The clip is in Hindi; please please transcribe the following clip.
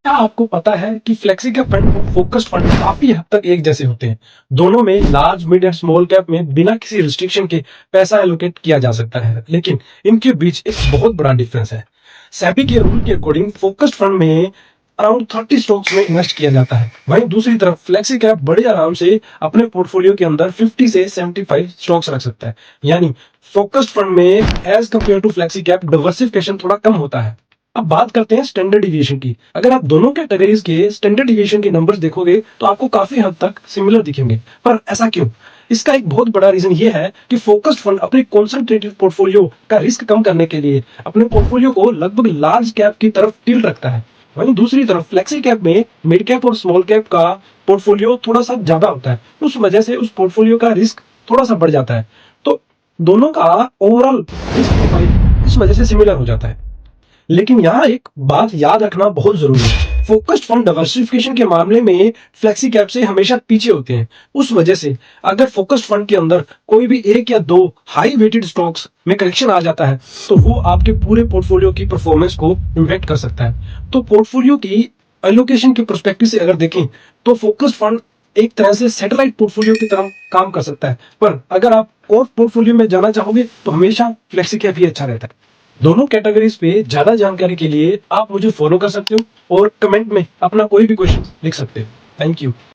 क्या आपको पता है कि फ्लेक्सी कैप फंड और फोकस्ड फंड काफी हद तक एक जैसे होते हैं। दोनों में large mid and small cap में बिना किसी रिस्ट्रिक्शन के पैसा एलोकेट किया जा सकता है, लेकिन इनके बीच एक बहुत बड़ा डिफरेंस है। सेबी के रूल के अकॉर्डिंग फोकस्ड फंड में अराउंड 30 स्टॉक्स में इन्वेस्ट किया जाता है, वहीं दूसरी तरफ फ्लेक्सी कैप बड़े आराम से अपने पोर्टफोलियो के अंदर 50 से 75 स्टॉक्स रख सकता है। यानी फोकस्ड फंड में as compare to flexi cap diversification थोड़ा कम होता है। अब बात करते हैं स्टैंडर्ड डिविएशन की। अगर आप दोनों कैटेगरीज के स्टैंडर्ड डिविएशन के नंबर्स देखोगे तो आपको काफी हद तक सिमिलर दिखेंगे। पर ऐसा क्यों? इसका एक बहुत बड़ा रीजन ये है कि फोकस्ड फंड अपने कॉन्सेंट्रेटेड पोर्टफोलियो का रिस्क कम करने के लिए अपने पोर्टफोलियो को लगभग लार्ज कैप की तरफ टिल्ट रखता है। वहीं दूसरी तरफ फ्लेक्सी कैप में मिड कैप और स्मॉल कैप का पोर्टफोलियो थोड़ा सा ज्यादा होता है, उस वजह से उस पोर्टफोलियो का रिस्क थोड़ा सा बढ़ जाता है। तो दोनों का ओवरऑल रिस्क प्रोफाइल इस वजह से सिमिलर हो जाता है। लेकिन यहाँ एक बात याद रखना बहुत जरूरी है। फोकस्ड फंड डाइवर्सिफिकेशन के मामले में फ्लेक्सी कैप से हमेशा पीछे होते हैं। उस वजह से अगर फोकस्ड फंड के अंदर कोई भी एक या दो हाई वेटेड स्टॉक्स में करेक्शन आ जाता है तो वो आपके पूरे पोर्टफोलियो की परफॉर्मेंस को इम्पैक्ट कर सकता है। तो पोर्टफोलियो की एलोकेशन के पर्सपेक्टिव से अगर देखें तो फोकस्ड फंड एक तरह से सैटेलाइट पोर्टफोलियो की तरह काम कर सकता है। पर अगर आप कोर पोर्टफोलियो में जाना चाहोगे तो हमेशा फ्लेक्सी कैप ही अच्छा रहता है। दोनों कैटेगरीज पे ज्यादा जानकारी के लिए आप मुझे फॉलो कर सकते हो और कमेंट में अपना कोई भी क्वेश्चन लिख सकते हो। Thank you.